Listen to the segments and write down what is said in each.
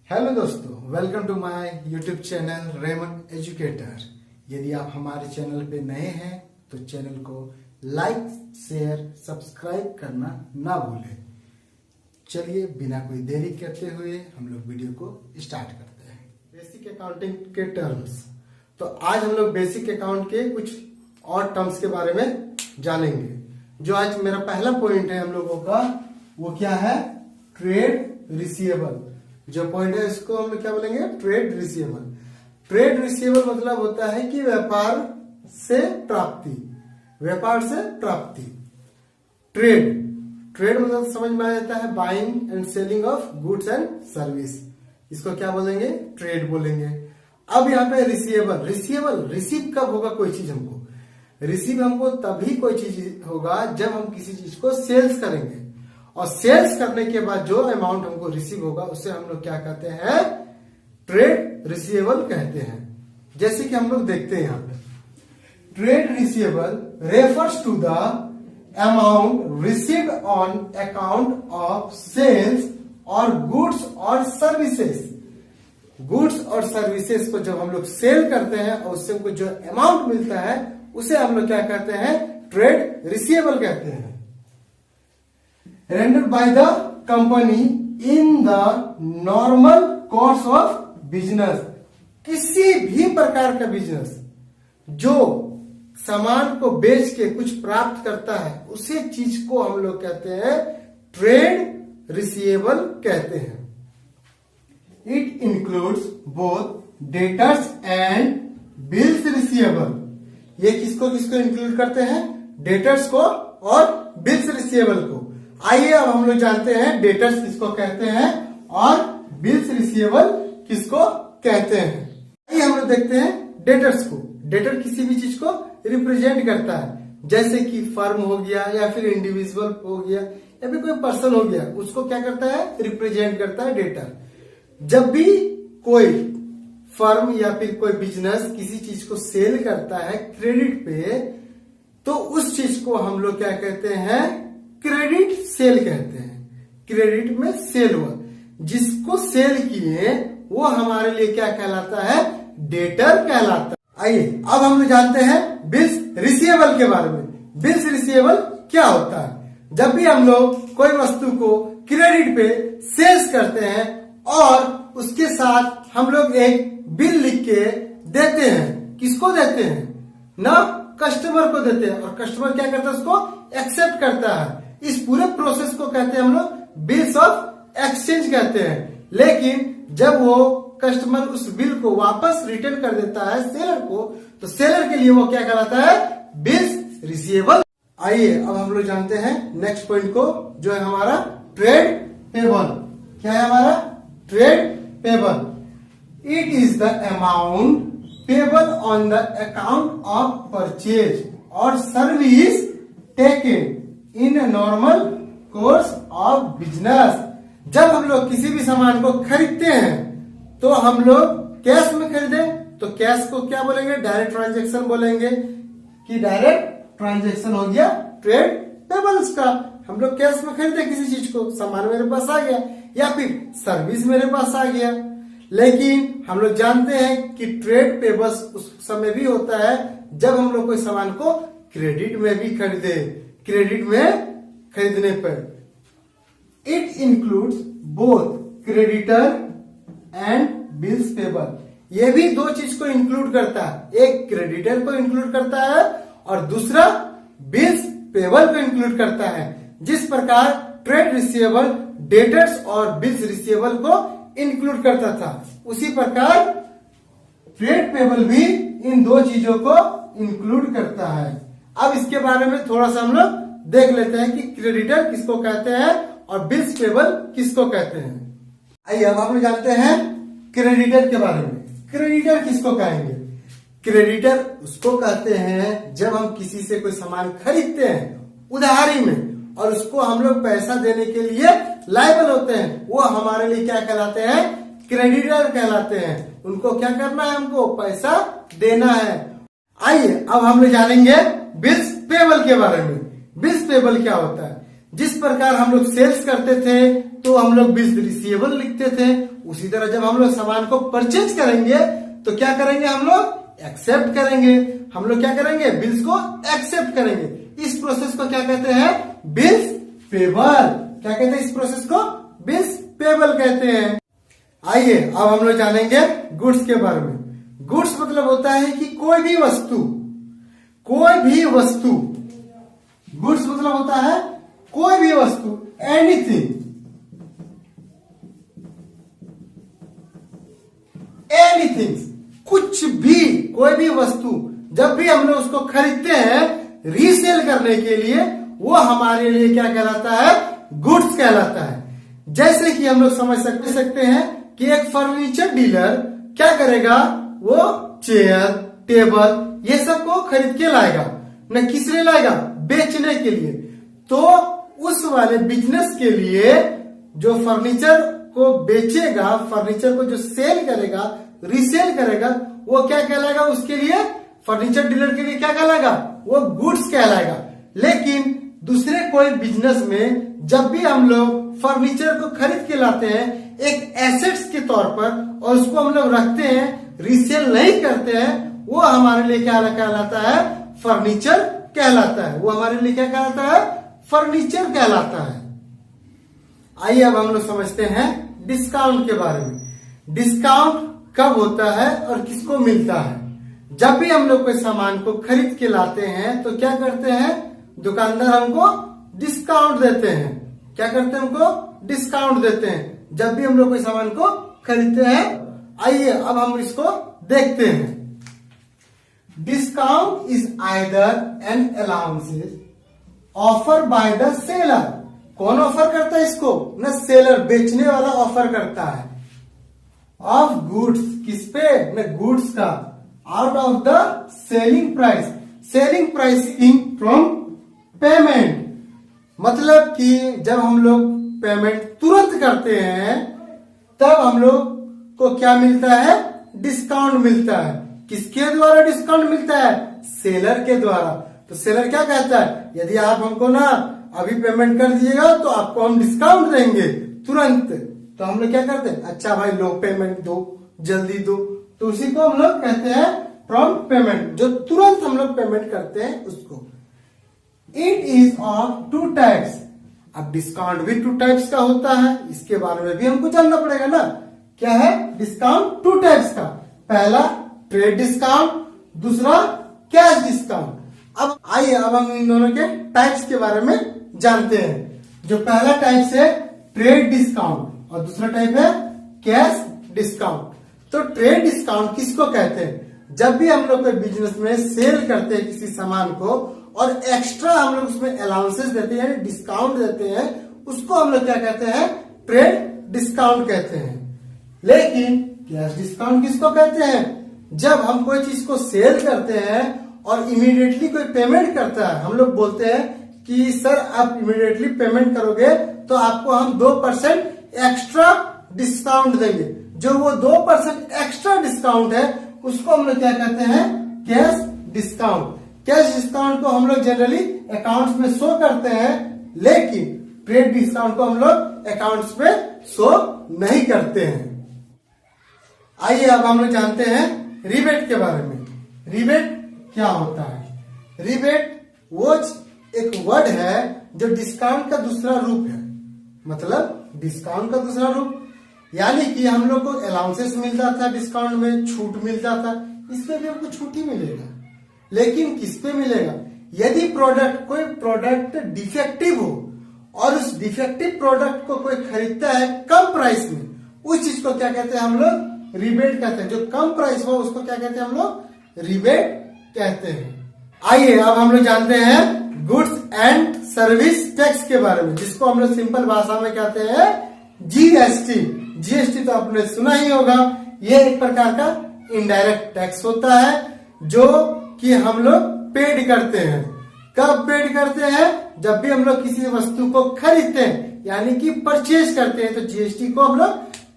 Hello दोस्तों, welcome to my YouTube channel Raman educator. यदि आप हमारे चैनल पे नए हैं तो चैनल को लाइक, शेयर, सब्सक्राइब करना ना भूलें। चलिए बिना कोई देरी करते हुए हम लोग वीडियो को स्टार्ट करते हैं। बेसिक अकाउंटिंग के टर्म्स। तो आज हम लोग बेसिक अकाउंट के कुछ और टर्म्स के बारे में जानेंगे। जो आज मेरा पहला पॉइंट है हम लोगों का, वो क्या है? Trade receivable. जो पॉइंट है इसको हम लोग क्या बोलेंगे? Trade receivable. ट्रेड रिसीवेबल मतलब होता है कि व्यापार से प्राप्ति, व्यापार से प्राप्ति। ट्रेड मतलब समझ में आ जाता है buying and selling of goods and service. इसको क्या बोलेंगे? ट्रेड बोलेंगे। अब यहाँ पे रिसीवेबल रिसीव कब होगा कोई चीज? हमको रिसीव हमको तभी कोई चीज होगा जब हम किसी चीज को सेल्स करेंगे, और सेल्स करने के बाद जो अमाउंट हमको रिसीव होगा उसे हम लोग क्या कहते हैं? ट्रेड रिसीवेबल कहते हैं। जैसे कि हम लोग देखते हैं यहाँ पे, trade receivable refers to the amount received on account of sales और गुड्स और सर्विसेज। गुड्स और सर्विसेज को जब हम लोग सेल करते हैं और उससे हमको जो अमाउंट मिलता है उसे हम लोग क्या कहते हैं? ट्रेड रिसीवेबल कहते हैं। rendered by the company in the normal course of business। किसी भी प्रकार का बिजनेस जो सामान को बेच के कुछ प्राप्त करता है उसी चीज को हम लोग कहते हैं ट्रेड रिसीवेबल कहते हैं। It includes both debtors and bills receivable. ये किसको किसको इंक्लूड करते हैं? डेटर्स को और बिल्स रिसीवेबल को। आइए अब हम लोग जानते हैं डेटर्स किसको कहते हैं और बिल्स रिसीवेबल किसको कहते हैं। आइए हम लोग देखते हैं डेटर्स को। डेटर किसी भी चीज को रिप्रेजेंट करता है, जैसे कि फर्म हो गया या फिर इंडिविजुअल हो गया या फिर कोई पर्सन हो गया, उसको क्या करता है? रिप्रेजेंट करता है डेटर। जब भी कोई फर्म या फिर कोई बिजनेस किसी चीज को सेल करता है क्रेडिट पे, तो उस चीज को हम लोग क्या कहते हैं? क्रेडिट सेल कहते हैं। क्रेडिट में सेल हुआ, जिसको सेल किए वो हमारे लिए क्या कहलाता है? डेटर कहलाता है। आइए अब हम लोग जानते हैं बिल्स रिसीवेबल के बारे में। बिल्स रिसीवेबल क्या होता है? जब भी हम लोग कोई वस्तु को क्रेडिट पे सेल्स करते हैं और उसके साथ हम लोग एक बिल लिख के देते हैं। किसको देते हैं? ना कस्टमर को देते हैं, और कस्टमर क्या करता है? उसको एक्सेप्ट करता है। इस पूरे प्रोसेस को कहते हैं हम लोग बिल्स ऑफ एक्सचेंज कहते हैं। लेकिन जब वो कस्टमर उस बिल को वापस रिटर्न कर देता है सेलर को, तो सेलर के लिए वो क्या कहलाता है? Bills receivable. आइए अब हम लोग जानते हैं नेक्स्ट पॉइंट को, जो है हमारा ट्रेड पेबल। क्या है हमारा? Trade payable. It is the amount payable on the account of purchase और service taken in normal course of business. जब हम लोग किसी भी सामान को खरीदते हैं तो हम लोग कैश में खरीदे तो कैश को क्या बोलेंगे? डायरेक्ट ट्रांजैक्शन बोलेंगे, कि डायरेक्ट ट्रांजैक्शन हो गया ट्रेड पेबल्स का। हम लोग कैश में खरीदे किसी चीज को, सामान मेरे पास आ गया, या फिर सर्विस मेरे पास आ गया। लेकिन हम लोग जानते हैं कि ट्रेड पेबल्स उस समय भी होता है जब हम लोग कोई सामान को क्रेडिट में भी खरीदे। क्रेडिट में खरीदने पर it includes both creditor and bills payable. ये भी दो चीज को इंक्लूड करता है। एक क्रेडिटर को इंक्लूड करता है और दूसरा बिल्स पेबल को इंक्लूड करता है। जिस प्रकार ट्रेड रिसीवेबल डेटर्स और बिल्स रिसीवेबल को इंक्लूड करता था, उसी प्रकार ट्रेड पेबल भी इन दो चीजों को इंक्लूड करता है। अब इसके बारे में थोड़ा सा हम लोग देख लेते हैं कि क्रेडिटर किसको कहते हैं और बिल्स पेबल किसको कहते हैं। आइए अब हम लोग जानते हैं क्रेडिटर के बारे में। क्रेडिटर किसको कहेंगे? क्रेडिटर उसको कहते हैं जब हम किसी से कोई सामान खरीदते हैं उधारी में और उसको हम लोग पैसा देने के लिए लायबल होते हैं, वो हमारे लिए क्या कहलाते हैं? क्रेडिटर कहलाते हैं। उनको क्या करना है? हमको पैसा देना है। आइए अब हम लोग जानेंगे बिल्स पेबल के बारे में। बिल्स पेबल क्या होता है? जिस प्रकार हम लोग सेल्स करते थे तो हम लोग बिल्स रिसीवेबल लिखते थे, उसी तरह जब हम लोग सामान को परचेज करेंगे तो क्या करेंगे, हम लोग एक्सेप्ट करेंगे। हम लोग क्या करेंगे, बिल्स को एक्सेप्ट करेंगे। इस प्रोसेस को क्या कहते हैं, बिल्स पेबल। क्या कहते हैं इस प्रोसेस को, बिल्स पेबल कहते हैं। आइए अब हम लोग जानेंगे गुड्स के बारे में। गुड्स मतलब होता है कि कोई भी वस्तु, गुड्स मतलब होता है कोई भी वस्तु, एनीथिंग, कुछ भी, कोई भी वस्तु जब भी हम लोग उसको खरीदते हैं रीसेल करने के लिए, वो हमारे लिए क्या कहलाता है, गुड्स कहलाता है। जैसे कि हम लोग समझ सकते हैं कि एक फर्नीचर डीलर क्या करेगा, वो चेयर, टेबल ये सब को खरीद के लाएगा, न किस लिए लाएगा, बेचने के लिए। तो उस वाले बिजनेस के लिए जो फर्नीचर को बेचेगा, फर्नीचर को जो सेल करेगा, रीसेल करेगा, वो क्या कहलाएगा, उसके लिए फर्नीचर डीलर के लिए क्या कहलाएगा, वो गुड्स कहलाएगा। लेकिन दूसरे कोई बिजनेस में जब भी हम लोग फर्नीचर को खरीद के लाते हैं एक एसेट्स के तौर पर और उसको हम लोग रखते हैं, रीसेल नहीं करते हैं, वो हमारे लिए क्या कहलाता है, फर्नीचर कहलाता है। वो हमारे लिए क्या कहलाता है, फर्नीचर कहलाता है। आइए अब हम लोग समझते हैं डिस्काउंट के बारे में। डिस्काउंट कब होता है और किसको मिलता है। जब भी हम लोग कोई सामान को खरीद के लाते हैं तो क्या करते हैं, दुकानदार हमको डिस्काउंट देते हैं। क्या करते हैं, हमको डिस्काउंट देते हैं जब भी हम लोग कोई सामान को खरीदते हैं। आइए अब हम इसको देखते हैं। Discount is either an allowances offer by the seller. कौन ऑफर करता है इसको, न सेलर, बेचने वाला ऑफर करता है। ऑफ गुड्स, किस पे, न गुड्स का, out of the selling price, selling pricing from payment. मतलब कि जब हम लोग पेमेंट तुरंत करते हैं तब हम लोग को क्या मिलता है, डिस्काउंट मिलता है। किसके द्वारा डिस्काउंट मिलता है, सेलर के द्वारा। तो सेलर क्या कहता है, यदि आप हमको ना अभी पेमेंट कर दिएगा तो आपको हम डिस्काउंट देंगे तुरंत। तो हम लोग क्या करते हैं, अच्छा भाई लो पेमेंट दो, जल्दी दो। तो उसी को हम लोग कहते हैं प्रॉम्प्ट पेमेंट, जो तुरंत हम लोग पेमेंट करते हैं उसको। It is of two types. अब डिस्काउंट भी टू टाइप्स का होता है, इसके बारे में भी हमको जानना पड़ेगा ना। क्या है डिस्काउंट, टू टाइप्स का। पहला ट्रेड डिस्काउंट, दूसरा कैश डिस्काउंट। अब आइए अब हम इन दोनों के टाइप्स के बारे में जानते हैं। जो पहला टाइप है ट्रेड डिस्काउंट और दूसरा टाइप है कैश डिस्काउंट। तो ट्रेड डिस्काउंट किसको कहते हैं, जब भी हम लोग कोई बिजनेस में सेल करते हैं किसी सामान को और एक्स्ट्रा हम लोग उसमें अलाउंसेस देते हैं, डिस्काउंट देते हैं, उसको हम लोग क्या कहते हैं, ट्रेड डिस्काउंट कहते हैं। लेकिन कैश डिस्काउंट किसको कहते हैं, जब हम कोई चीज को सेल करते हैं और इमीडिएटली कोई पेमेंट करता है, हम लोग बोलते हैं कि सर आप इमीडिएटली पेमेंट करोगे तो आपको हम 2% एक्स्ट्रा डिस्काउंट देंगे। जो वो 2% एक्स्ट्रा डिस्काउंट है उसको हम लोग क्या कहते हैं, कैश डिस्काउंट। कैश डिस्काउंट को हम लोग जनरली अकाउंट्स में शो करते हैं, लेकिन ट्रेड डिस्काउंट को हम लोग अकाउंट्स में शो नहीं करते हैं। आइए अब हम लोग जानते हैं रिबेट के बारे में। रिबेट क्या होता है, रिबेट वो एक वर्ड है जो डिस्काउंट का दूसरा रूप है। मतलब डिस्काउंट का दूसरा रूप, यानी कि हम लोग को अलाउंसेस मिलता था, डिस्काउंट में छूट मिलता था, इसमें भी हमको छूट ही मिलेगा। लेकिन किस पे मिलेगा, यदि कोई प्रोडक्ट डिफेक्टिव हो और उस डिफेक्टिव प्रोडक्ट को कोई खरीदता है कम प्राइस में, उस चीज को क्या कहते हैं हम लोग, रिबेट कहते हैं। जो कम प्राइस हो उसको क्या कहते हैं हम लोग, रिबेट कहते हैं। आइए अब हम लोग जानते हैं गुड्स एंड सर्विस टैक्स के बारे में, जिसको हम लोग सिंपल भाषा में कहते हैं जीएसटी। जीएसटी तो आपने सुना ही होगा, ये एक प्रकार का इनडायरेक्ट टैक्स होता है जो कि हम लोग पेड करते हैं। कब पेड करते हैं, जब भी हम लोग किसी वस्तु को खरीदते हैं यानी कि परचेज करते हैं तो जीएसटी को हम लोग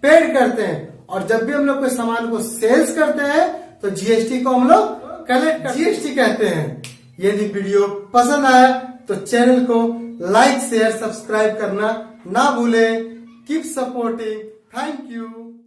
पेड करते हैं। और जब भी हम लोग कोई सामान को सेल्स करते हैं तो जीएसटी को हम लोग कलेक्ट जीएसटी कहते हैं। यदि वीडियो पसंद आया तो चैनल को लाइक शेयर सब्सक्राइब करना ना भूलें। Keep supporting. Thank you.